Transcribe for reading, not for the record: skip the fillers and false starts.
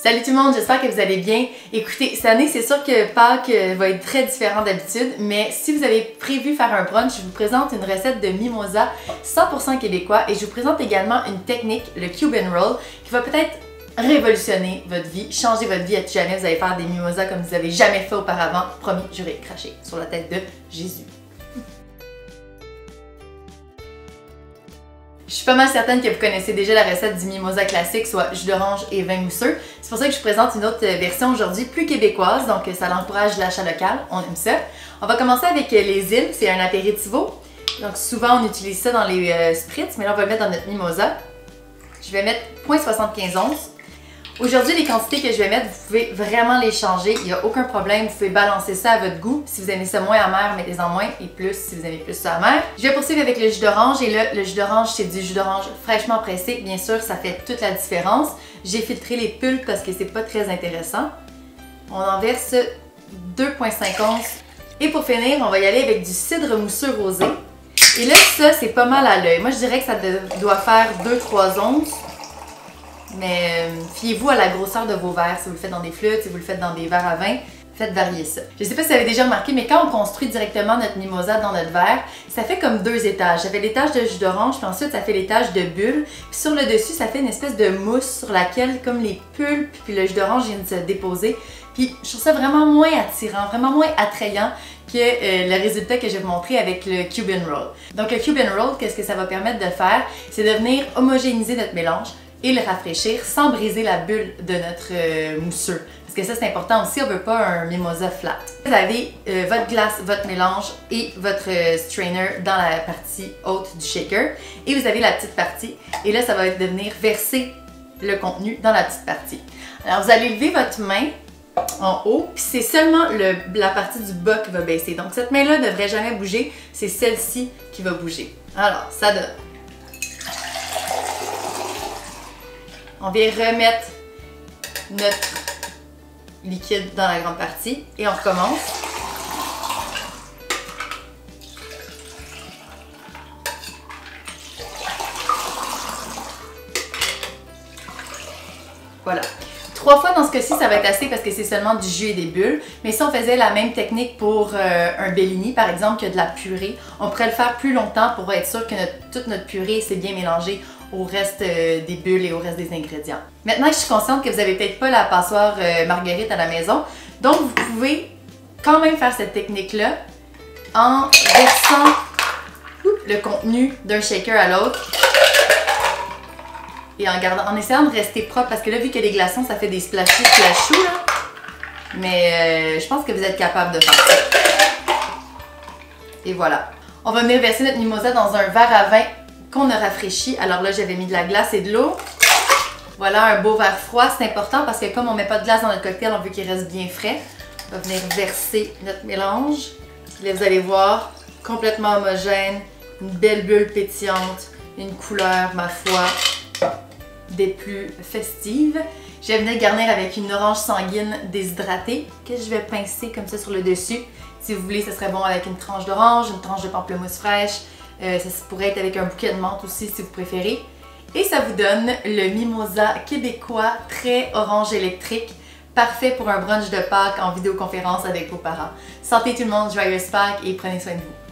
Salut tout le monde, j'espère que vous allez bien. Écoutez, cette année, c'est sûr que Pâques va être très différent d'habitude, mais si vous avez prévu faire un brunch, je vous présente une recette de mimosa 100% québécois et je vous présente également une technique, le Cuban Roll, qui va peut-être révolutionner votre vie, changer votre vie à tout jamais. Vous allez faire des mimosas comme vous n'avez jamais fait auparavant. Promis, je vais cracher sur la tête de Jésus. Je suis pas mal certaine que vous connaissez déjà la recette du mimosa classique, soit jus d'orange et vin mousseux. C'est pour ça que je vous présente une autre version aujourd'hui, plus québécoise, donc ça encourage l'achat local, on aime ça. On va commencer avec les îles, c'est un apéritivo. Donc souvent on utilise ça dans les spritz, mais là on va le mettre dans notre mimosa. Je vais mettre 0,75 onces. Aujourd'hui, les quantités que je vais mettre, vous pouvez vraiment les changer, il n'y a aucun problème, vous pouvez balancer ça à votre goût. Si vous aimez ça moins amer, mettez-en moins, et plus si vous aimez plus ça amer. Je vais poursuivre avec le jus d'orange, et là, le jus d'orange, c'est du jus d'orange fraîchement pressé. Bien sûr, ça fait toute la différence. J'ai filtré les pulpes parce que c'est pas très intéressant. On en verse 2,5 onces. Et pour finir, on va y aller avec du cidre mousseux rosé. Et là, ça, c'est pas mal à l'œil. Moi, je dirais que ça doit faire 2-3 onces. Mais fiez-vous à la grosseur de vos verres. Si vous le faites dans des flûtes, si vous le faites dans des verres à vin, faites varier ça. Je sais pas si vous avez déjà remarqué, mais quand on construit directement notre mimosa dans notre verre, ça fait comme deux étages. Ça fait l'étage de jus d'orange, puis ensuite ça fait l'étage de bulles. Puis sur le dessus, ça fait une espèce de mousse sur laquelle, comme les pulpes puis le jus d'orange viennent se déposer. Puis je trouve ça vraiment moins attirant, vraiment moins attrayant que le résultat que je vais vous montrer avec le Cuban Roll. Donc le Cuban Roll, qu'est-ce que ça va permettre de faire? C'est de venir homogénéiser notre mélange et le rafraîchir sans briser la bulle de notre mousseux. Parce que ça, c'est important aussi, on veut pas un mimosa flat. Vous avez votre glace, votre mélange et votre strainer dans la partie haute du shaker. Et vous avez la petite partie. Et là, ça va être de venir verser le contenu dans la petite partie. Alors, vous allez lever votre main en haut, puis c'est seulement la partie du bas qui va baisser. Donc, cette main-là ne devrait jamais bouger, c'est celle-ci qui va bouger. Alors, ça donne. On vient remettre notre liquide dans la grande partie et on recommence. Voilà. 3 fois dans ce cas-ci, ça va être assez parce que c'est seulement du jus et des bulles. Mais si on faisait la même technique pour un bellini, par exemple, que de la purée, on pourrait le faire plus longtemps pour être sûr que toute notre purée s'est bien mélangée au reste des bulles et au reste des ingrédients. Maintenant que je suis consciente que vous n'avez peut-être pas la passoire marguerite à la maison, donc vous pouvez quand même faire cette technique-là en versant le contenu d'un shaker à l'autre et en essayant de rester propre parce que là, vu qu'il y a des glaçons, ça fait des splashy splashous là. Mais je pense que vous êtes capable de faire ça. Et voilà. On va venir verser notre mimosa dans un verre à vin qu'on a rafraîchi. Alors là, j'avais mis de la glace et de l'eau. Voilà, un beau verre froid. C'est important parce que comme on met pas de glace dans notre cocktail, on veut qu'il reste bien frais. On va venir verser notre mélange. Là, vous allez voir, complètement homogène, une belle bulle pétillante, une couleur, ma foi, des plus festives. Je vais venir garnir avec une orange sanguine déshydratée que je vais pincer comme ça sur le dessus. Si vous voulez, ce serait bon avec une tranche d'orange, une tranche de pamplemousse fraîche. Ça pourrait être avec un bouquet de menthe aussi si vous préférez. Et ça vous donne le mimosa québécois très orange électrique, parfait pour un brunch de Pâques en vidéoconférence avec vos parents. Santé tout le monde, joyeuse Pâques et prenez soin de vous.